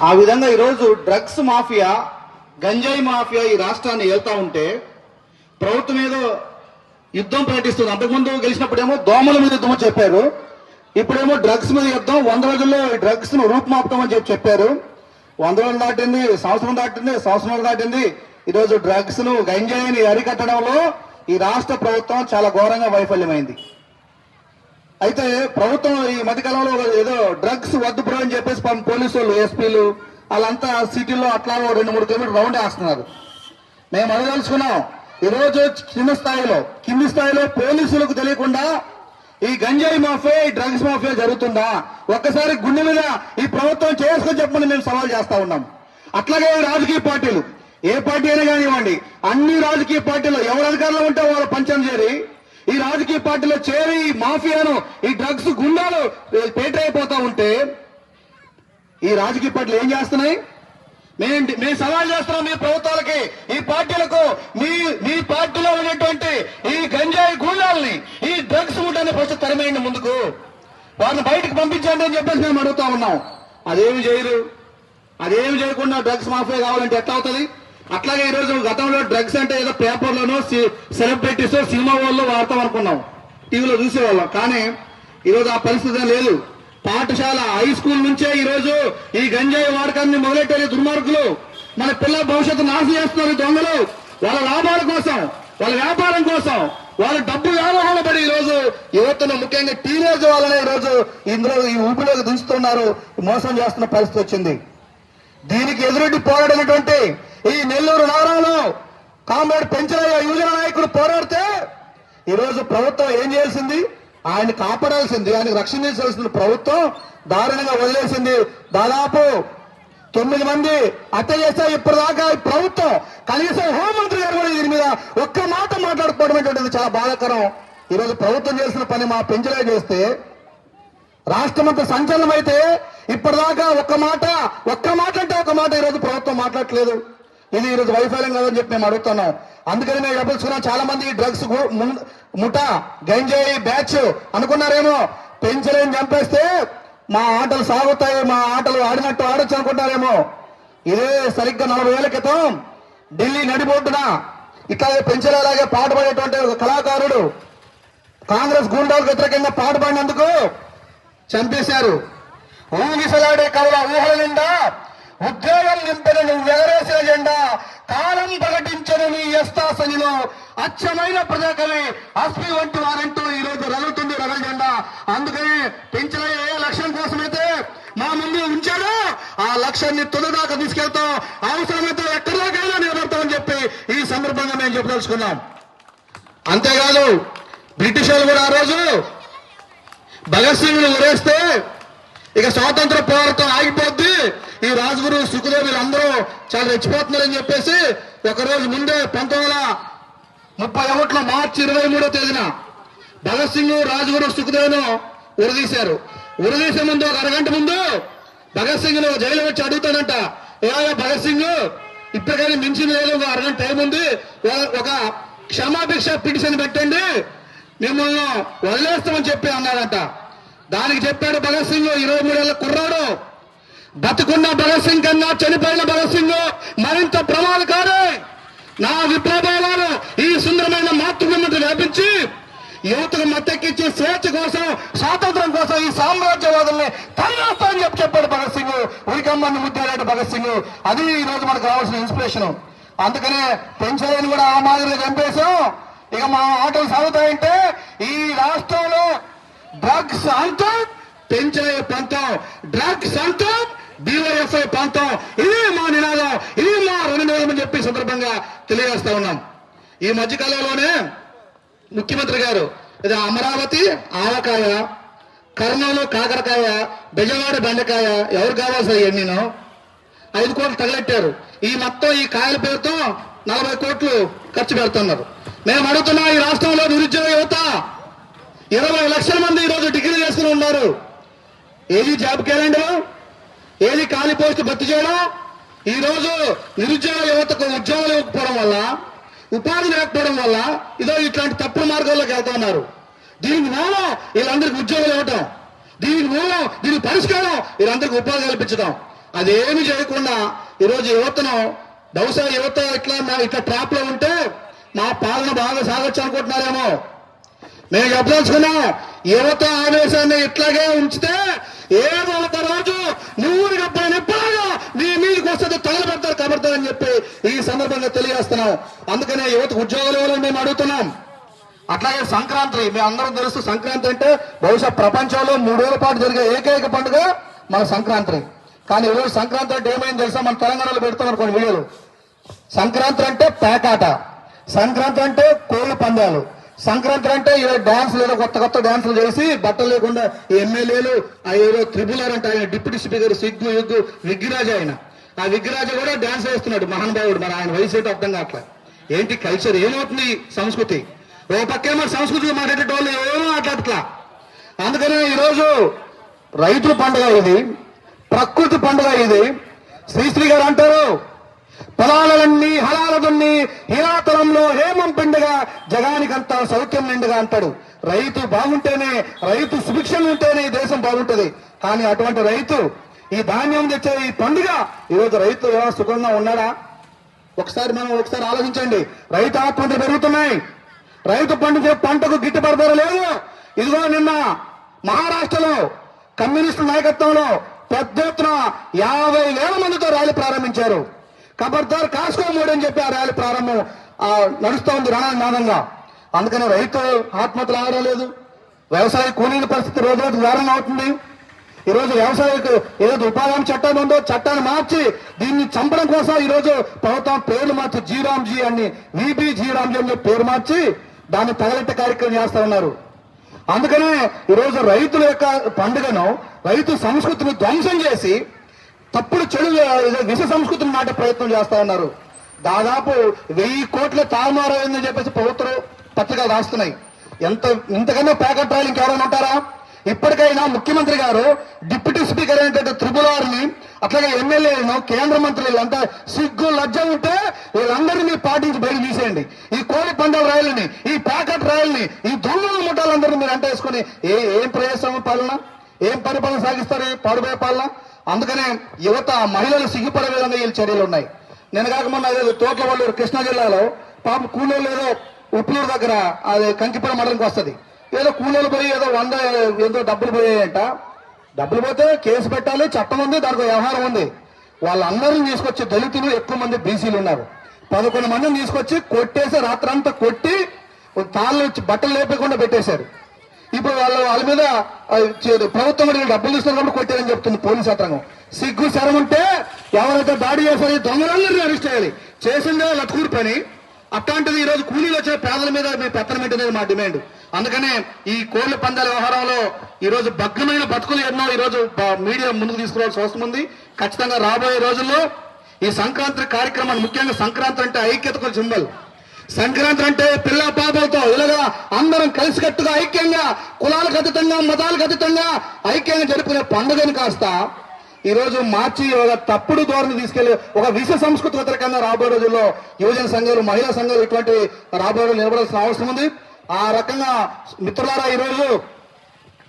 ఆ విధంగా ఈరోజు డ్రగ్స్ మాఫియా, గంజాయి మాఫియా ఈ రాష్ట్రాన్ని వెళ్తా ఉంటే ప్రభుత్వం ఏదో యుద్ధం ప్రకటిస్తుంది. అంతకుముందు గెలిచినప్పుడేమో దోమల మీద యుద్ధం చెప్పారు, ఇప్పుడేమో డ్రగ్స్ మీద యుద్ధం. 100 రోజుల్లో డ్రగ్స్ ను రూపుమాపుతామని చెప్పారు. 100 రోజులు దాటింది, సంవత్సరం దాటింది. ఈరోజు డ్రగ్స్ ను, గంజాయిని అరికట్టడంలో ఈ రాష్ట్ర ప్రభుత్వం చాలా ఘోరంగా వైఫల్యమైంది. అయితే ప్రభుత్వం ఈ మధ్యకాలంలో ఏదో డ్రగ్స్ వద్దు బ్రో అని చెప్పేసి పోలీసు వాళ్ళు, ఎస్పీలు వాళ్ళంతా సిటీలో అట్లా 2-3 కిలోమీటర్ రౌండ్ వేస్తున్నారు. మేము అడగదలుచుకున్నాం, ఈరోజు కింది స్థాయిలో పోలీసులకు తెలియకుండా ఈ గంజాయి మాఫియా, ఈ డ్రగ్స్ మాఫియా జరుగుతుందా? ఒక్కసారి గుండె మీద ఈ ప్రభుత్వం చేసుకొని చెప్పమని మేము సవాల్ చేస్తా ఉన్నాం. అట్లాగే రాజకీయ పార్టీలు, ఏ పార్టీ అయినా కానివ్వండి, అన్ని రాజకీయ పార్టీలు ఎవరు అధికారంలో ఉంటే వాళ్ళ పంచం చేరి ఈ రాజకీయ పార్టీలో చేరి ఈ మాఫియాను, ఈ డ్రగ్స్ గుండాలు పేటరైపోతా ఉంటే ఈ రాజకీయ పార్టీలు ఏం చేస్తున్నాయి? మేము సవాల్ చేస్తున్నాం మీ ప్రభుత్వాలకి, ఈ పార్టీలకు, మీ పార్టీలో ఉన్నటువంటి ఈ గంజాయి గూండాలని, ఈ డ్రగ్స్ ముఠాన్ని ఫస్ట్ తరిమేయండి, ముందుకు వారిని బయటకు పంపించండి అని చెప్పేసి మేము అడుగుతా ఉన్నాం. అదేమి చేయరు. అదేమి చేయకుండా డ్రగ్స్ మాఫియా కావాలంటే ఎట్లా అవుతుంది? అట్లాగే ఈరోజు గతంలో డ్రగ్స్ అంటే ఏదో పేపర్లోనో, సెలబ్రిటీస్, సినిమా వాళ్ళు వాడతాం అనుకున్నాం, టీవీలో చూసేవాళ్ళం. కానీ ఈరోజు ఆ పరిస్థితి లేదు. పాఠశాల, హై స్కూల్ నుంచే ఈరోజు ఈ గంజాయి వాడకాన్ని మొదలెట్టే దుర్మార్గులు మన పిల్లల భవిష్యత్తు నాశనం చేస్తున్నారు. దొంగలు వాళ్ళ లాభాల కోసం, వాళ్ళ వ్యాపారం కోసం, వాళ్ళ డబ్బు వ్యామోహంలో పడి ఈరోజు యువతను, ముఖ్యంగా టీనేజ్ వాళ్ళని ఈరోజు ఇందులో ఈ ఊపిలోకి దించుతున్నారు, మోసం చేస్తున్న పరిస్థితి వచ్చింది. దీనికి ఎదురెడ్డి పోరాడినటువంటి ఈ నెల్లూరు నగరంలో కామ్రేడ్ పెంచలయ్య యువజన నాయకుడు పోరాడితే ఈరోజు ప్రభుత్వం ఏం చేయాల్సింది? ఆయన కాపాడాల్సింది, ఆయనకు రక్షణ చేయాల్సింది ప్రభుత్వం దారుణంగా వదిలేసింది. దాదాపు 9 మంది హత్య చేస్తే ఇప్పటిదాకా ఈ ప్రభుత్వం, కనీసం హోంమంత్రి గారు కూడా దీని మీద ఒక్క మాట మాట్లాడుకోవడం చాలా బాధాకరం. ఈరోజు ప్రభుత్వం చేసిన పని మా పెంచలే చేస్తే రాష్ట్రమంతా సంచలనం అయితే ఇప్పటిదాకా ఒక్క మాట అంటే ఒక మాట ఈరోజు ప్రభుత్వం మాట్లాడట్లేదు. ఇది ఈరోజు వైఫల్యం కాదని చెప్పి మేము అడుగుతున్నాం. అందుకని మేము చెప్పాల్సుకున్నాం, చాలా మంది డ్రగ్స్ ముఠా, గంజాయి బ్యాచ్ అనుకున్నారేమో, పెంచలేని చంపేస్తే మా ఆటలు సాగుతాయి, మా ఆటలు ఆడినట్టు ఆడొచ్చు అనుకుంటారేమో. ఇదే సరిగ్గా 40 ఏళ్ల క్రితం ఢిల్లీ నడిబొడ్డున ఇట్లాగే పెంచలేలాగే పాట పాడేటువంటి ఒక కళాకారుడు కాంగ్రెస్ గూండాలకు వ్యతిరేకంగా పాట పాడినందుకు చంపేశారు. ఊగిసలాడే కళల ఊహల నిండా ఉద్యోగం నింపిన నువ్వు ఎగరేసిన జెండా, కాలం ప్రకటించను నీ ఎస్తాసనిలో అచ్చమైన ప్రజాకవి అస్మి వంటి వారంటూ ఈరోజు రగులుతుంది రగల జెండా. అందుకని పెంచలయ్య ఏ లక్ష్యం కోసమైతే మా ముందు ఉంచాడో ఆ లక్ష్యాన్ని తుదదాకా తీసుకెళ్తాం, అవసరమైతే ఎక్కడిదాకైనా నిలబడతామని చెప్పి ఈ సందర్భంగా మేము చెప్పదలుచుకున్నాం. అంతేకాదు బ్రిటిష్ వాళ్ళు కూడా ఆ రోజు భగత్ సింగ్ ను ఉరేస్తే ఇక స్వాతంత్ర పోరాటం ఆగిపోద్ది, ఈ రాజగురు, సుఖదేవ్ వీళ్ళందరూ చాలా రెచ్చిపోతున్నారని చెప్పేసి ఒకరోజు ముందే 1931 మార్చి 23వ తేదీన భగత్ సింగ్, రాజగురు, సుఖదేవ్ను ఉరదీశారు. ఉరదీసే ముందు ఒక అరగంట ముందు భగత్ సింగ్ ను జైలు వచ్చి అడుగుతాడంట, ఏమైనా భగత్ సింగ్ ఇప్పటికైనా మించిన లేదు, ఒక అరగంట టైం ఉంది, ఒక క్షమాభిక్ష పిటిషన్ పెట్టండి, మిమ్మల్ని వదిలేస్తామని చెప్పి అన్నాడంట. దానికి చెప్పాడు భగత్ సింగ్, 23 ఏళ్ల కుర్రాడు. బతుకున్న భగత్ సింగ్ కన్నా చనిపోయిన భగత్ సింగ్ మరింత ప్రమాదకారి. నా విప్లవాలను ఈ సుందరమైన మాతృభూమిని వ్యాపించి యువతకు మత్తెక్కించి స్వేచ్ఛ కోసం, స్వాతంత్రం కోసం ఈ సామ్రాజ్యవాదుల్ని తరివేస్తామని చెప్పాడు భగత్ సింగ్. ఉరికమ్మని ముద్దాడు భగత్ సింగ్. అది ఈ రోజు మనకు రావాల్సిన ఇన్స్పిరేషన్. అందుకనే పెంచలేని కూడా ఆ మాదిరిగా చంపేశాం. ఇక మా ఆటలు సాగుతాయంటే ఈ రాష్ట్రంలో డ్రగ్స్ అంతం, పెంచలే పంతం, డ్రగ్స్ అంతం, డివైఎఫ్ఐ పంతం. ఇది మా నినాదం, ఇది మా రణనినాదం అని చెప్పి సందర్భంగా తెలియజేస్తా ఉన్నాం. ఈ మధ్యకాలంలోనే ముఖ్యమంత్రి గారు ఇది అమరావతి ఆవకాయ, కర్నూలు కాకరకాయ, బెజవాడ బెండకాయ, ఎవరు కావాల్సి నేను 5 కోట్లు తగలెట్టారు. ఈ మొత్తం ఈ కాయల పేరుతో 40 కోట్లు ఖర్చు పెడుతున్నారు. మేము అడుగుతున్నాం, ఈ రాష్ట్రంలో నిరుద్యోగ యువత 20 లక్షల మంది ఈరోజు డిగ్రీ చేసుకుని ఉన్నారు. ఏది జాబ్ క్యాలెండర్, ఏది ఖాళీ పోస్టు భర్తీ చేయడం? ఈరోజు నిరుద్యోగ యువతకు ఉద్యోగాలు ఇవ్వకపోవడం వల్ల, ఉపాధి లేకపోవడం వల్ల ఇదో ఇట్లాంటి తప్పుడు మార్గాల్లోకి వెళ్తా ఉన్నారు. దీనికి మూలం వీళ్ళందరికీ ఉద్యోగాలు ఇవ్వటం, దీనికి పరిష్కారం వీళ్ళందరికీ ఉపాధి కల్పించడం. అదేమి చేయకుండా ఈరోజు యువతను బహుశా యువత ఇట్లా ట్రాప్ లో ఉంటే మా పాలన బాగా సాగొచ్చు అనుకుంటున్నారేమో. నేను చెప్పదలుచుకున్నా, యువత ఆవేశాన్ని ఇట్లాగే ఉంచితే ఏదో ఒక రోజు నువ్వు గబ్బని ఎప్పుడో నీ మీదకి వస్తే తగలబెడతారు కబడతారని చెప్పి ఈ సందర్భంగా తెలియజేస్తున్నాం. అందుకనే యువతకు ఉద్యోగాలు ఇవ్వాలని మేము అడుగుతున్నాం. అట్లాగే సంక్రాంతి, మీ అందరం తెలుసు, సంక్రాంతి అంటే బహుశా ప్రపంచంలో 3 రోజుల పాటు జరిగే ఏకైక పండుగ మన సంక్రాంతి. కానీ ఈరోజు సంక్రాంతి అంటే ఏమైంది తెలుసా? మన తెలంగాణలో పెడుతున్నారు కొన్ని వీడియోలు. సంక్రాంతి అంటే పేకాట, సంక్రాంతి అంటే కోళ్ల పందాలు, సంక్రాంతి అంటే ఈరోజు డాన్సులు ఏదో కొత్త డాన్సులు చేసి బట్టలు లేకుండా ఎమ్మెల్యేలు ఏదో త్రిబులర్ అంటే ఆయన డిప్యూటీ స్పీకర్ సిగ్గు యుగ్గు విగ్గిరాజు, ఆయన ఆ విగ్గిరాజు కూడా డాన్స్ వేస్తున్నాడు మహానుభావుడు. మరి ఆయన వయసు ఏంటో అర్థం కావట్లేదు. ఏంటి కల్చర్, ఏమవుతుంది సంస్కృతి? ఓ పక్కేమో సంస్కృతి మాట్లాడే వాళ్ళు ఏమో మాట్లాడట్లా. అందుకనే ఈరోజు రైతుల పండుగ ఇది, ప్రకృతి పండుగ ఇది. శ్రీశ్రీ గారు అంటారు, పొలాలన్నీ హలాలదున్ని హీరాతలంలో హేమం పిండుగా జగానికంతా సౌఖ్యం నిండుగా అంటాడు. రైతు బాగుంటేనే, రైతు సుభిక్షం ఉంటేనే ఈ దేశం బాగుంటది. కానీ అటువంటి రైతు ఈ ధాన్యం తెచ్చే ఈ పండుగ ఈరోజు రైతు ఎలా సుఖంగా ఉన్నాడా? ఒకసారి ఆలోచించండి. రైతు ఆత్మహత్యలు పెరుగుతున్నాయి, రైతు పండించే పంటకు గిట్టుబాటు ధర లేదు. ఇదిగో నిన్న మహారాష్ట్రలో కమ్యూనిస్టు నాయకత్వంలో పెద్ద ఎత్తున 50,000 మందితో ర్యాలీ ప్రారంభించారు. ఖబర్దార్ కాస్కో మోడీ అని చెప్పి ఆ ర్యాలీ ప్రారంభం నడుస్తూ ఉంది రణనాదంగా. అందుకని రైతు ఆత్మహత్యలు ఆగడం లేదు. వ్యవసాయ కూలీల పరిస్థితి రోజు రోజు దారుణం అవుతుంది. ఈరోజు వ్యవసాయకు ఏదో ఉపాధి హామీ చట్టం ఉందో చట్టాన్ని మార్చి దీన్ని చంపడం కోసం ఈరోజు ప్రభుత్వం పేర్లు మార్చి జీరామ్జీ అని విబి జీరామ్జీ అని పేరు మార్చి దాన్ని తగలెట్టే కార్యక్రమం చేస్తా ఉన్నారు. అందుకనే ఈరోజు రైతుల యొక్క పండుగను, రైతు సంస్కృతిని ధ్వంసం చేసి తప్పుడు చెడు విష సంస్కృతిని నాటే ప్రయత్నం చేస్తా ఉన్నారు. దాదాపు 1000 కోట్ల తారుమారైందని చెప్పేసి ప్రభుత్వం పత్రికలు రాస్తున్నాయి. ఇంతకన్నా ప్యాకెట్ రాయలు ఇంకెవరైనా ఉంటారా? ఇప్పటికైనా ముఖ్యమంత్రి గారు డిప్యూటీ స్పీకర్ అయినటువంటి త్రిపులార్ని, అట్లాగే ఎమ్మెల్యేలను, కేంద్ర మంత్రులు అంతా సిగ్గు లజ్జ ఉంటే వీళ్ళందరినీ పాటించి బయట తీసేయండి. ఈ కోడి పందాల రాయలని, ఈ ప్యాకెట్ రాయల్ని, ఈ దొంగల ముఠాలందరినీ మీరు అంటేసుకుని ఏం ప్రవేశం పాలన, ఏం పరిపాలన సాగిస్తారు? పాడుబోయే పాలన. అందుకనే యువత, మహిళలు సిగ్గుపడే విధంగా వీళ్ళ చర్యలు ఉన్నాయి. నేను కాకముందు అదే తోట్లవల్లూరు కృష్ణా జిల్లాలో పాప కూలీలు ఏదో ఉట్లూరు దగ్గర అది కంకిపురం మండలంకి వస్తుంది. ఏదో కూలీలు పోయి ఏదో డబ్బులు పోయాయంట. డబ్బులు పోతే కేసు పెట్టాలి, చట్టం ఉంది, దానికి వ్యవహారం ఉంది. వాళ్ళందరినీ తీసుకొచ్చి దళితులు ఎక్కువ మంది బీసీలు ఉన్నారు. 11 మందిని తీసుకొచ్చి కొట్టేసి రాత్రంతా కొట్టి తాళ్ళు బట్టలు లేపకుండా పెట్టేశారు. ఇప్పుడు వాళ్ళ మీద ప్రభుత్వం కూడా డబ్బులు తీసుకున్నప్పుడు కొట్టారని చెప్తుంది పోలీస్ యంత్రాంగం. సిగ్గు శరం ఉంటే ఎవరైతే దాడి చేశారో దొంగలందరినీ అరెస్ట్ చేయాలి. చేసిందే లత్కూరు పని. అట్లాంటిది ఈరోజు కూలీలు వచ్చే పేదల మీద మీ పెత్తనం అనేది మా డిమాండ్. అందుకనే ఈ కోళ్ల పందాల వ్యవహారంలో ఈరోజు భగ్నమైన బతుకులు ఎన్నో ఈరోజు మీడియా ముందుకు తీసుకురావాల్సిన అవసరం ఉంది. ఖచ్చితంగా రాబోయే రోజుల్లో ఈ సంక్రాంతి కార్యక్రమాన్ని, ముఖ్యంగా సంక్రాంతి అంటే ఐక్యతకు సింబల్. సంక్రాంతి అంటే పిల్ల పాపలతో ఇలాగా అందరం కలిసికట్టుగా ఐక్యంగా, కులాలకు అతీతంగా, మతాలకు అతీతంగా ఐక్యంగా జరుపుకునే పండుగని కాస్త ఈరోజు మార్చి ఒక తప్పుడు ధోరణి తీసుకెళ్లి ఒక విష సంస్కృతి వ్యతిరేకంగా రాబోయే రోజుల్లో యువజన సంఘాలు, మహిళా సంఘాలు ఇటువంటి రాబోయే రోజులు నిలబడాల్సిన అవసరం ఉంది. ఆ రకంగా మిత్రులారా, ఈరోజు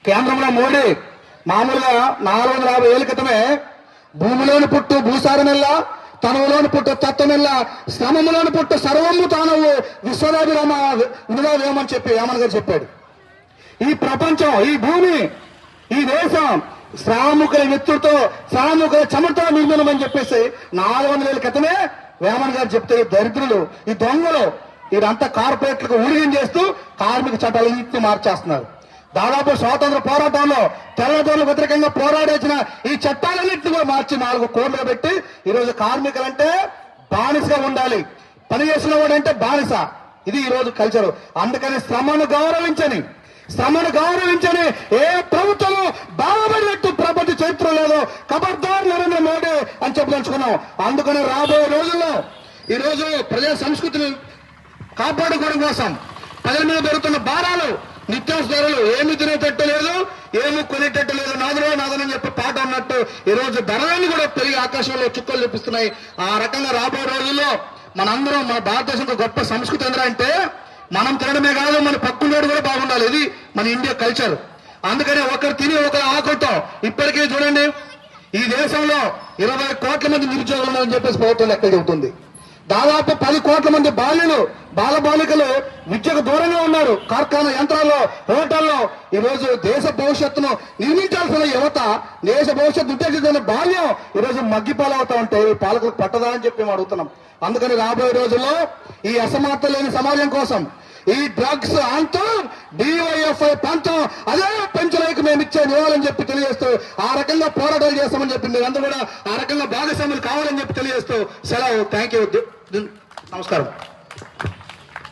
కేంద్రంలో మోడీ మామూలుగా 450 ఏళ్ల క్రితమే భూమిలోని పుట్టు భూసారమెల్లా, తనవులోని పుట్టు తత్వమెల్లా, శ్రమములోని పుట్టు సర్వము తానవు విశ్వదాభిరామ వినోదమని చెప్పి వేమన్ గారు చెప్పాడు. ఈ ప్రపంచం, ఈ భూమి, ఈ దేశం శ్రాముకుల విత్తుతో, శ్రాముకుల చెమటతో నిర్మితమని చెప్పేసి 400 ఏళ్ల క్రితమే వేమన్ గారు చెప్తే ఈ దరిద్రులు, ఈ దొంగలు వీరంతా కార్పొరేట్లకు ఊరిగం చేస్తూ కార్మిక చట్టాలన్నింటినీ మార్చేస్తున్నారు. దాదాపు స్వాతంత్ర పోరాటంలో తెల్లదొరల వ్యతిరేకంగా పోరాడేసిన ఈ చట్టాలన్నింటినీ కూడా మార్చి 4 కోట్లుగా పెట్టి ఈరోజు కార్మికులంటే బానిసగా ఉండాలి, పని చేసిన వాడంటే బానిస. ఇది ఈరోజు కల్చరు. అందుకని శ్రమను గౌరవించని ఏ ప్రభుత్వము బాగుపడినట్టు ప్రపంచ చరిత్ర లేదు. ఖబర్దార్ నరేంద్ర మోడీ అని చెప్పదలుచుకున్నాం. అందుకని రాబోయే రోజుల్లో ఈరోజు ప్రజా సంస్కృతిని కాపాడుకోవడం కోసం ప్రజల మీద పెరుగుతున్న భారాలు, నిత్యావసర ధరలు, ఏమి తినేటట్టు లేదు, ఏమి కొనేటట్టు లేదు, నాదనని చెప్పి పాట ఉన్నట్టు ఈరోజు ధరలన్నీ కూడా పెరిగి ఆకాశంలో చుక్కలు చూపిస్తున్నాయి. ఆ రకంగా రాబోయే రోజుల్లో మనందరం, మన భారతదేశంలో గొప్ప సంస్కృతి ఏంటంటే మనం తినడమే కాదు, మన పక్కనోడు కూడా బాగుండాలి. ఇది మన ఇండియా కల్చర్. అందుకనే ఒకరు తిని ఒకరు ఆకుతాం. ఇప్పటికీ చూడండి, ఈ దేశంలో 20 కోట్ల మంది నిరుద్యోగులు ఉన్నారని చెప్పేసి ప్రభుత్వం లెక్కలు చెబుతుంది. దాదాపు 10 కోట్ల మంది బాలబాలికలు విద్యకు దూరంగా ఉన్నారు. కార్ఖానా యంత్రాల్లో, హోటల్లో ఈరోజు దేశ భవిష్యత్తును నిర్మించాల్సిన యువత, దేశ భవిష్యత్తు ఉద్దేశించిన బాల్యం ఈరోజు మగ్గిపాలవుతా ఉంటే ఈ పాలకులకు పట్టదా అని చెప్పి మేము అడుగుతున్నాం. అందుకని రాబోయే రోజుల్లో ఈ అసమానత లేని సమాజం కోసం ఈ డ్రగ్స్ అంతం, డివైఎఫ్ఐ పంతం అదే పెంచులైకి మేము ఇచ్చే నివాళని చెప్పి తెలియజేస్తూ ఆ రకంగా పోరాటాలు చేస్తామని చెప్పి మీరందరూ కూడా ఆ రకంగా భాగస్వాములు కావాలని చెప్పి తెలియజేస్తూ సెలవు. Thank you. నమస్కారం.